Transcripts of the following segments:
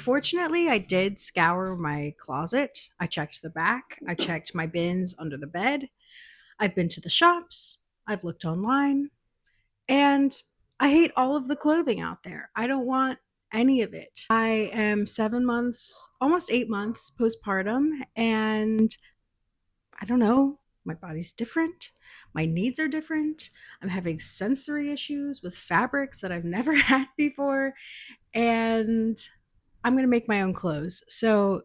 Unfortunately, I did scour my closet. I checked the back. I checked my bins under the bed. I've been to the shops. I've looked online. And I hate all of the clothing out there. I don't want any of it. I am 7 months, almost 8 months postpartum, and I don't know. My body's different. My needs are different. I'm having sensory issues with fabrics that I've never had before. And I'm going to make my own clothes. So,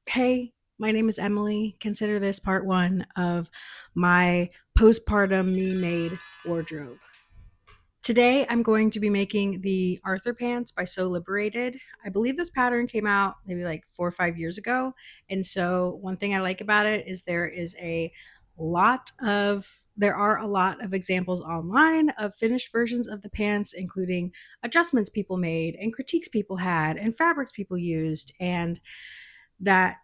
hey, my name is Emily. Consider this part one of my postpartum me-made wardrobe. Today, I'm going to be making the Arthur pants by Sew Liberated. I believe this pattern came out maybe like 4 or 5 years ago. And so one thing I like about it is there are a lot of examples online of finished versions of the pants, including adjustments people made and critiques people had and fabrics people used. And that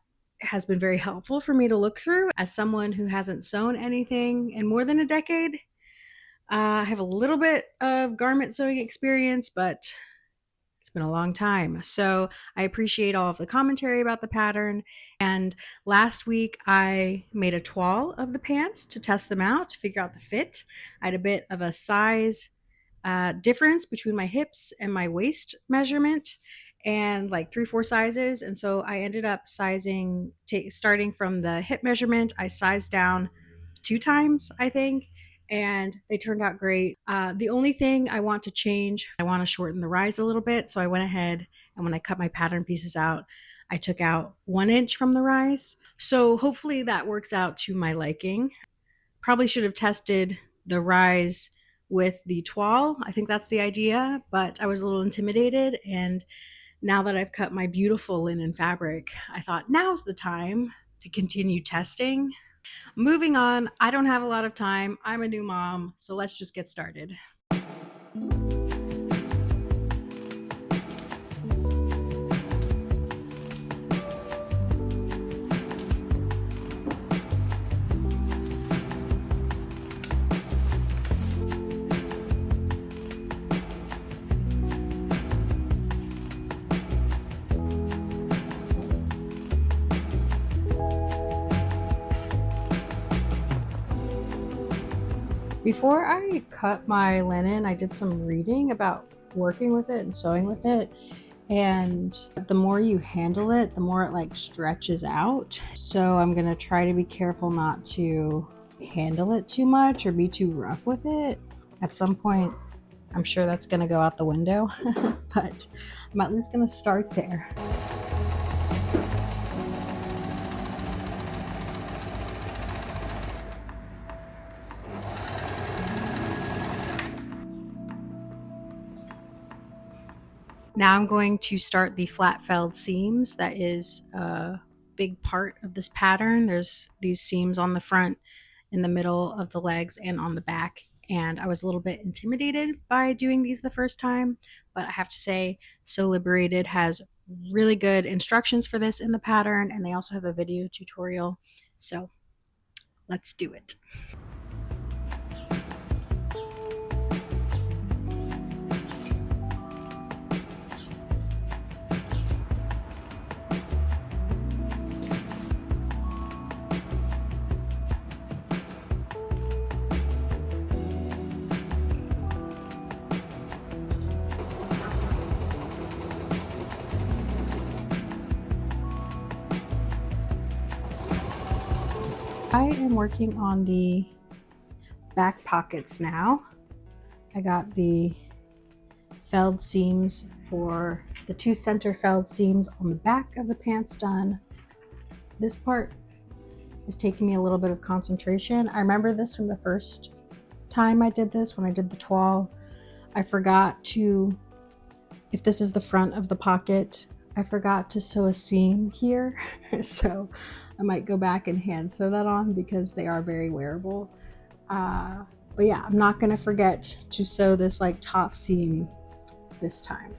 has been very helpful for me to look through as someone who hasn't sewn anything in more than a decade. I have a little bit of garment sewing experience, but it's been a long time. So I appreciate all of the commentary about the pattern. And last week I made a toile of the pants to test them out, to figure out the fit. I had a bit of a size difference between my hips and my waist measurement, and like 3, 4 sizes. And so I ended up starting from the hip measurement. I sized down 2 times, I think, and they turned out great. The only thing I want to change, I want to shorten the rise a little bit. So I went ahead and when I cut my pattern pieces out, I took out 1 inch from the rise. So hopefully that works out to my liking. Probably should have tested the rise with the toile. I think that's the idea, but I was a little intimidated. And now that I've cut my beautiful linen fabric, I thought now's the time to continue testing. Moving on, I don't have a lot of time. I'm a new mom, so let's just get started. Before I cut my linen, I did some reading about working with it and sewing with it. And the more you handle it, the more it like stretches out. So I'm gonna try to be careful not to handle it too much or be too rough with it. At some point, I'm sure that's gonna go out the window, but I'm at least gonna start there. Now I'm going to start the flat felled seams. That is a big part of this pattern. There's these seams on the front, in the middle of the legs, and on the back. And I was a little bit intimidated by doing these the first time, but I have to say, Sew Liberated has really good instructions for this in the pattern, and they also have a video tutorial. So let's do it. I am working on the back pockets now. I got the felled seams for the 2 center felled seams on the back of the pants done. This part is taking me a little bit of concentration. I remember this from the first time I did this, when I did the toile. I forgot to, if this is the front of the pocket, I forgot to sew a seam here. So I might go back and hand sew that on because they are very wearable. But yeah, I'm not gonna forget to sew this like top seam this time.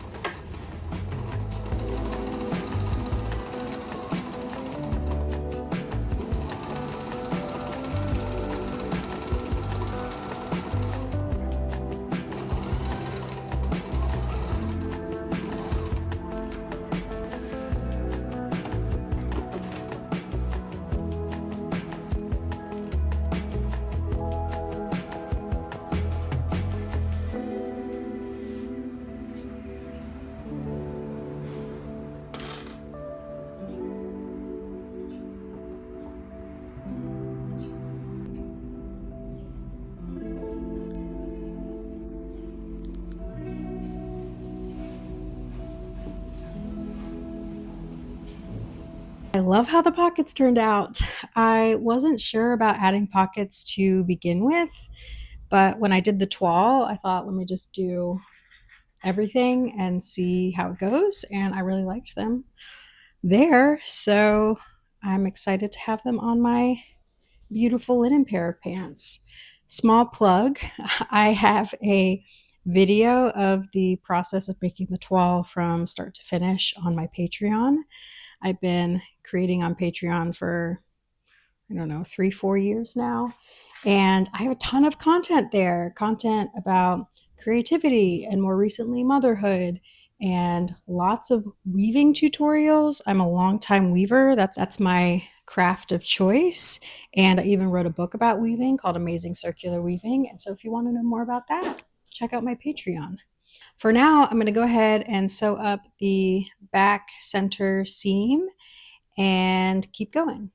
I love how the pockets turned out. I wasn't sure about adding pockets to begin with, but when I did the toile, I thought, let me just do everything and see how it goes. And I really liked them there. So I'm excited to have them on my beautiful linen pair of pants. Small plug, I have a video of the process of making the toile from start to finish on my Patreon. I've been creating on Patreon for, I don't know, 3-4 years now. And I have a ton of content there, content about creativity and more recently motherhood and lots of weaving tutorials. I'm a longtime weaver. That's my craft of choice. And I even wrote a book about weaving called Amazing Circular Weaving. And so if you want to know more about that, check out my Patreon. For now, I'm going to go ahead and sew up the back center seam and keep going.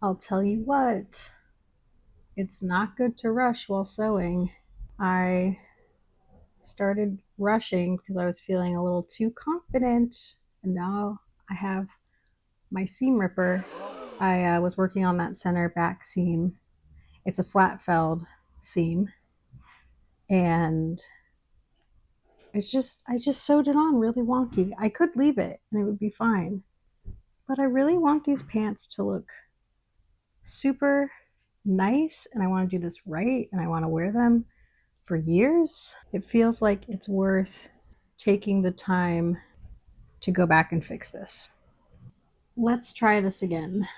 I'll tell you what, it's not good to rush while sewing. I started rushing because I was feeling a little too confident, and now I have my seam ripper. I was working on that center back seam. It's a flat felled seam, and I just sewed it on really wonky. I could leave it and it would be fine, but I really want these pants to look super nice, and I want to do this right, and I want to wear them for years. It feels like it's worth taking the time to go back and fix this. Let's try this again.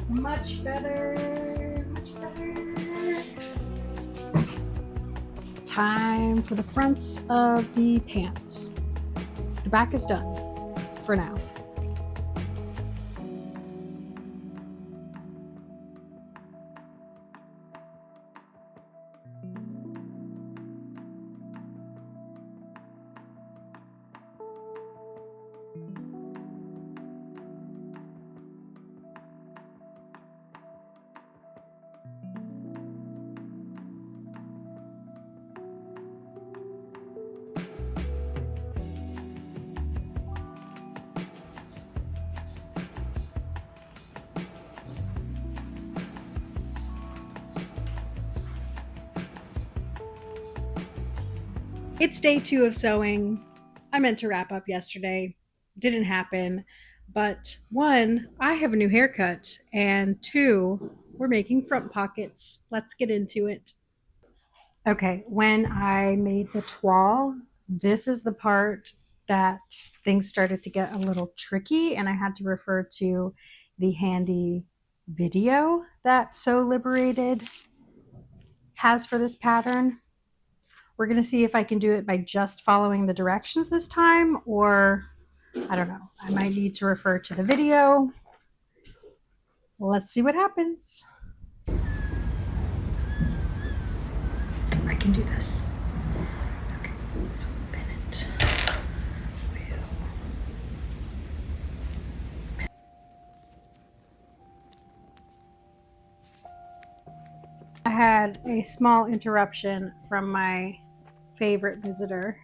Much better, much better. Time for the fronts of the pants. The back is done for now. It's day 2 of sewing. I meant to wrap up yesterday. Didn't happen. But 1, I have a new haircut. And 2, we're making front pockets. Let's get into it. Okay, when I made the toile, this is the part that things started to get a little tricky, and I had to refer to the handy video that Sew Liberated has for this pattern. We're going to see if I can do it by just following the directions this time, or I don't know. I might need to refer to the video. Let's see what happens. I can do this. Okay, so pin it. I had a small interruption from my favorite visitor.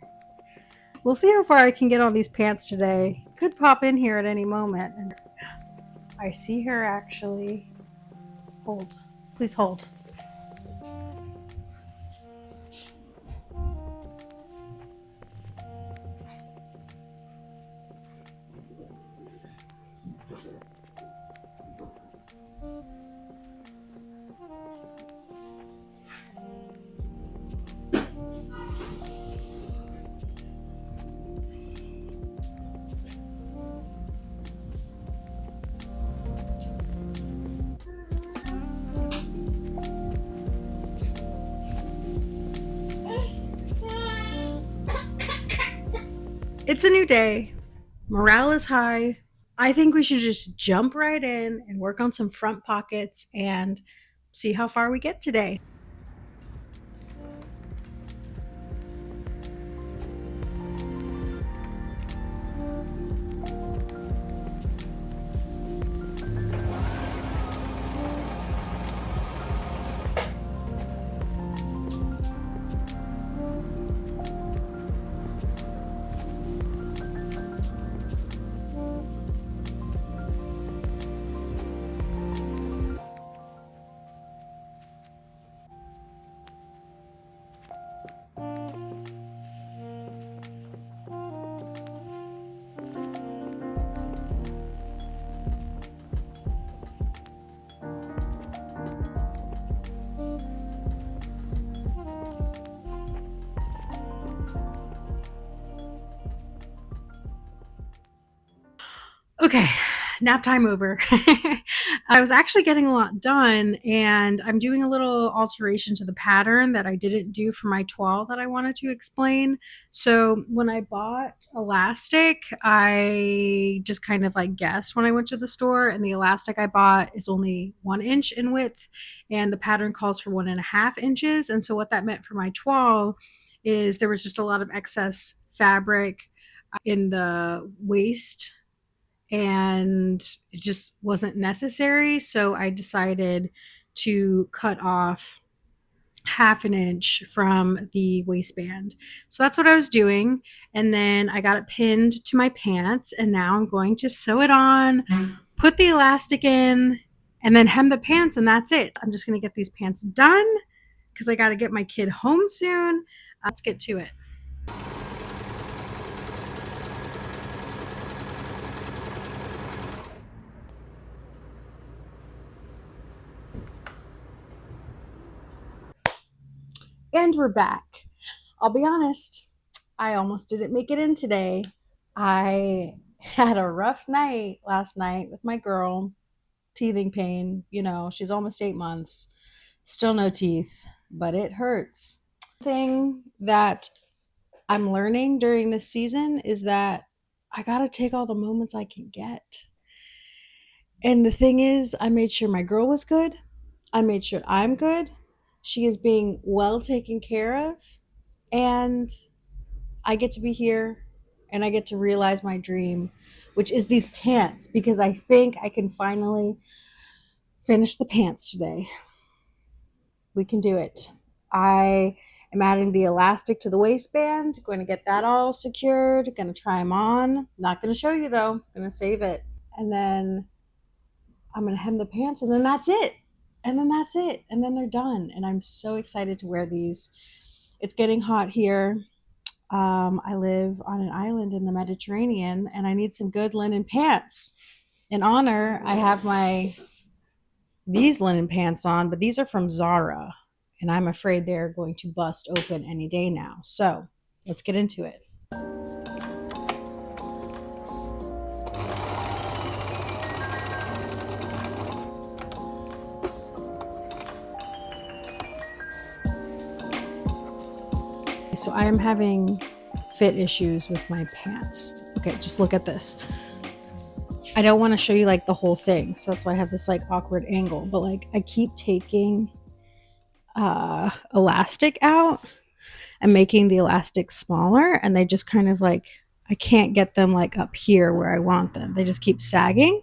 We'll see how far I can get on these pants today. Could pop in here at any moment. And I see her actually. Hold. Please hold. It's a new day. Morale is high. I think we should just jump right in and work on some front pockets and see how far we get today. Okay, nap time over. I was actually getting a lot done, and I'm doing a little alteration to the pattern that I didn't do for my toile that I wanted to explain. So when I bought elastic, I just kind of like guessed when I went to the store, and the elastic I bought is only 1 inch in width, and the pattern calls for 1.5 inches. And so what that meant for my toile is there was just a lot of excess fabric in the waist, and it just wasn't necessary. So I decided to cut off 1/2 inch from the waistband. So that's what I was doing. And then I got it pinned to my pants, and now I'm going to sew it on, put the elastic in, and then hem the pants, and that's it. I'm just going to get these pants done because I got to get my kid home soon. Let's get to it. And we're back. I'll be honest, I almost didn't make it in today. I had a rough night last night with my girl, teething pain. You know, she's almost 8 months, still no teeth, but it hurts. Thing that I'm learning during this season is that I got to take all the moments I can get. And the thing is, I made sure my girl was good. I made sure I'm good. She is being well taken care of. And I get to be here and I get to realize my dream, which is these pants, because I think I can finally finish the pants today. We can do it. I am adding the elastic to the waistband, going to get that all secured, going to try them on. Not going to show you though, going to save it. And then I'm going to hem the pants, and then that's it. And then that's it. And then they're done. And I'm so excited to wear these. It's getting hot here. I live on an island in the Mediterranean, and I need some good linen pants. In honor, I have these linen pants on, but these are from Zara, and I'm afraid they're going to bust open any day now. So let's get into it. So I am having fit issues with my pants. Okay, just look at this. I don't want to show you like the whole thing, so that's why I have this like awkward angle, but like I keep taking elastic out and making the elastic smaller, and they just kind of like, I can't get them like up here where I want them. They just keep sagging.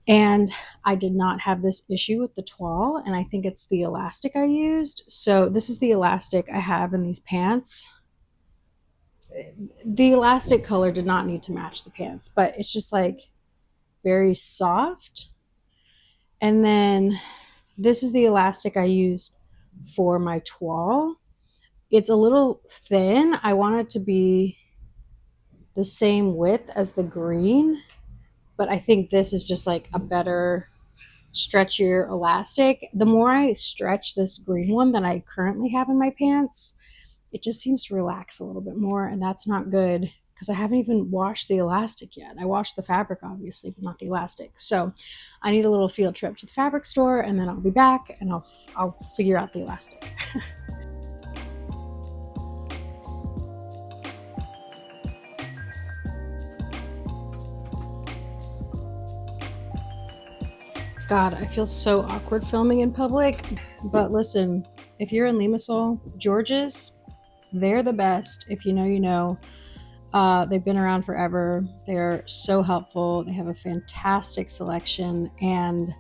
And I did not have this issue with the toile, and I think it's the elastic I used. So this is the elastic I have in these pants. The elastic color did not need to match the pants, but it's just like very soft. And then this is the elastic I used for my toile. It's a little thin. I want it to be the same width as the green, but I think this is just like a better, stretchier elastic. The more I stretch this green one that I currently have in my pants, it just seems to relax a little bit more, and that's not good because I haven't even washed the elastic yet. I washed the fabric, obviously, but not the elastic. So I need a little field trip to the fabric store, and then I'll be back and I'll figure out the elastic. God, I feel so awkward filming in public. But listen, if you're in Limassol, George's, they're the best. If you know, you know. They've been around forever. They're so helpful. They have a fantastic selection, and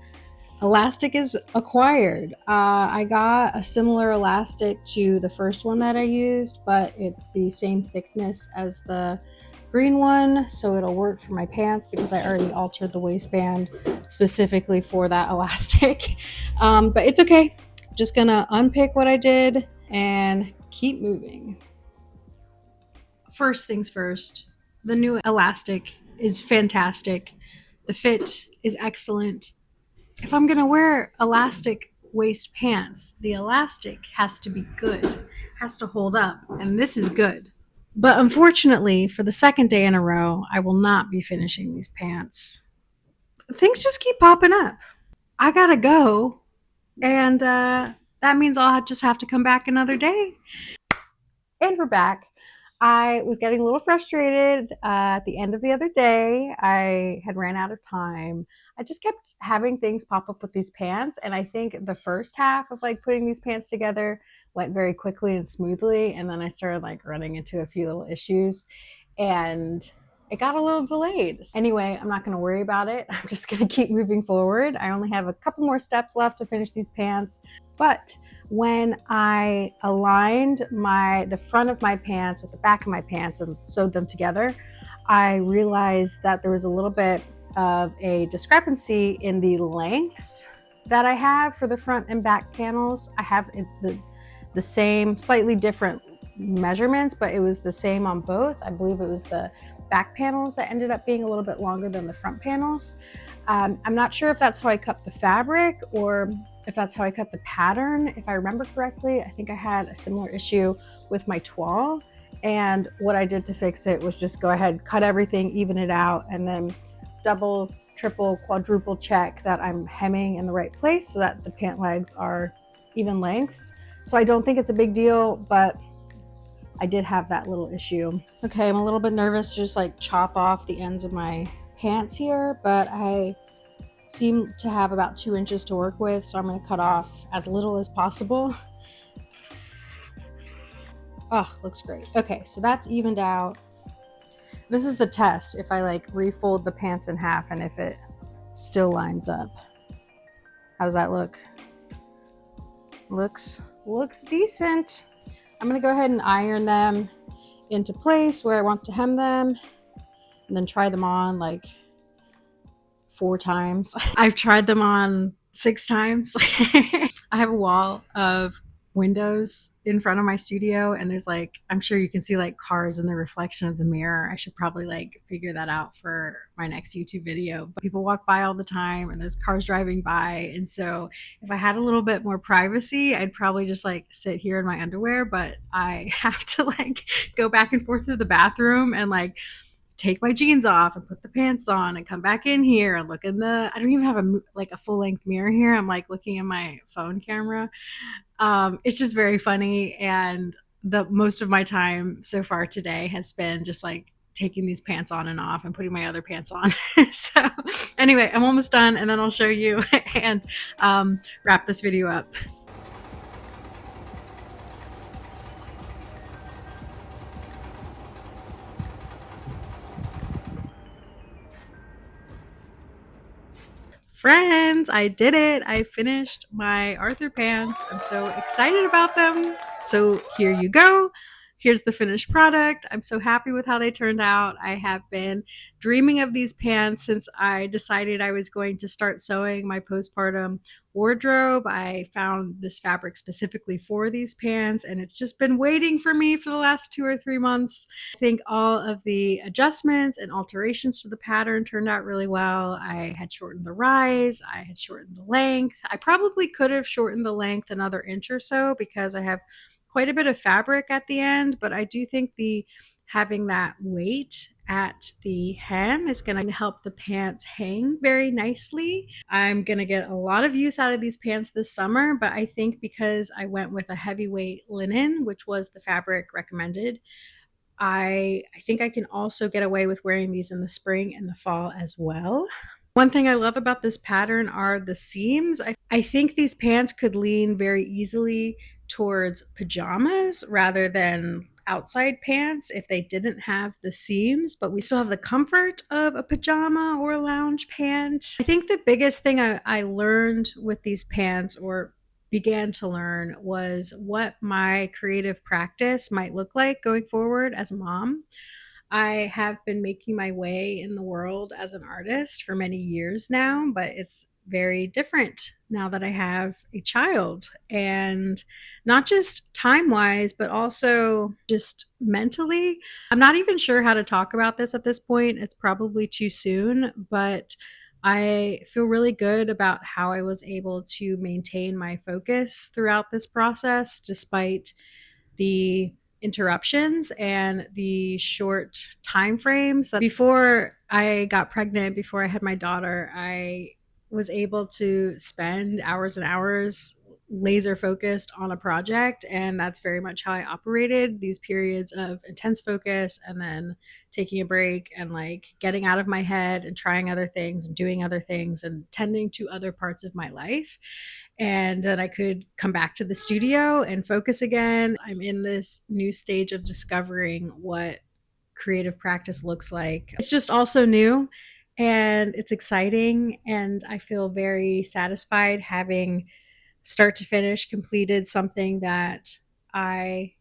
elastic is acquired. I got a similar elastic to the first one that I used, but it's the same thickness as the green one, so it'll work for my pants because I already altered the waistband specifically for that elastic. But it's okay. Just gonna unpick what I did and keep moving. First things first, the new elastic is fantastic. The fit is excellent. If I'm going to wear elastic waist pants, the elastic has to be good, has to hold up, and this is good. But unfortunately, for the second day in a row, I will not be finishing these pants. Things just keep popping up. I gotta go, and that means I'll just have to come back another day. And we're back. I was getting a little frustrated at the end of the other day. I had ran out of time. I just kept having things pop up with these pants, and I think the first half of like putting these pants together went very quickly and smoothly, and then I started like running into a few little issues, and it got a little delayed. Anyway, I'm not going to worry about it. I'm just going to keep moving forward. I only have a couple more steps left to finish these pants, but when I aligned the front of my pants with the back of my pants and sewed them together, I realized that there was a little bit of a discrepancy in the lengths that I have for the front and back panels. I have the same, slightly different measurements, but it was the same on both. I believe it was the back panels that ended up being a little bit longer than the front panels. I'm not sure if that's how I cut the fabric or if that's how I cut the pattern. If I remember correctly, I think I had a similar issue with my toile. And what I did to fix it was just go ahead, cut everything, even it out, and then double, triple, quadruple check that I'm hemming in the right place so that the pant legs are even lengths. So I don't think it's a big deal, but I did have that little issue. Okay, I'm a little bit nervous to just like chop off the ends of my pants here, but I seem to have about 2 inches to work with, so I'm going to cut off as little as possible. Oh, looks great. Okay, so that's evened out. This is the test if I like refold the pants in half and if it still lines up. How does that look? Looks decent. I'm going to go ahead and iron them into place where I want to hem them and then try them on like 4 times. I've tried them on 6 times. I have a wall of windows in front of my studio, and there's like, I'm sure you can see like cars in the reflection of the mirror. I should probably like figure that out for my next YouTube video. But people walk by all the time and there's cars driving by. And so if I had a little bit more privacy, I'd probably just like sit here in my underwear, but I have to like go back and forth to the bathroom and like take my jeans off and put the pants on and come back in here and look in I don't even have a full length mirror here. I'm like looking in my phone camera. It's just very funny. And the most of my time so far today has been just like taking these pants on and off and putting my other pants on. So anyway, I'm almost done and then I'll show you and wrap this video up. Friends, I did it. I finished my Arthur pants. I'm so excited about them. So here you go. Here's the finished product. I'm so happy with how they turned out. I have been dreaming of these pants since I decided I was going to start sewing my postpartum wardrobe. I found this fabric specifically for these pants, and it's just been waiting for me for the last 2 or 3 months. I think all of the adjustments and alterations to the pattern turned out really well. I had shortened the rise, I had shortened the length. I probably could have shortened the length another inch or so because I have quite a bit of fabric at the end, but I do think the having that weight at the hem is going to help the pants hang very nicely. I'm going to get a lot of use out of these pants this summer, but I think because I went with a heavyweight linen, which was the fabric recommended, I think I can also get away with wearing these in the spring and the fall as well. One thing I love about this pattern are the seams. I think these pants could lean very easily towards pajamas rather than outside pants if they didn't have the seams, but we still have the comfort of a pajama or a lounge pant. I think the biggest thing I learned with these pants, or began to learn, was what my creative practice might look like going forward as a mom. I have been making my way in the world as an artist for many years now, but it's very different now that I have a child, and not just time wise, but also just mentally. I'm not even sure how to talk about this at this point. It's probably too soon, but I feel really good about how I was able to maintain my focus throughout this process, despite the interruptions and the short time frames. Before I got pregnant, before I had my daughter, I was able to spend hours and hours laser focused on a project, and that's very much how I operated. These periods of intense focus and then taking a break and like getting out of my head and trying other things and doing other things and tending to other parts of my life, and then I could come back to the studio and focus again. I'm in this new stage of discovering what creative practice looks like. It's just also new and it's exciting, and I feel very satisfied having start to finish completed something that I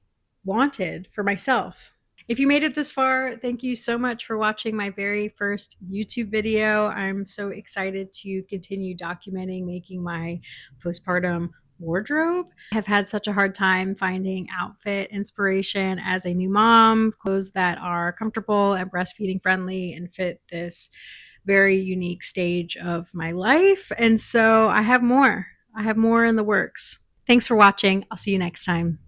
wanted for myself. If you made it this far, thank you so much for watching my very first YouTube video. I'm so excited to continue documenting making my postpartum wardrobe. I have had such a hard time finding outfit inspiration as a new mom, clothes that are comfortable and breastfeeding friendly and fit this very unique stage of my life. And so I have more. I have more in the works. Thanks for watching. I'll see you next time.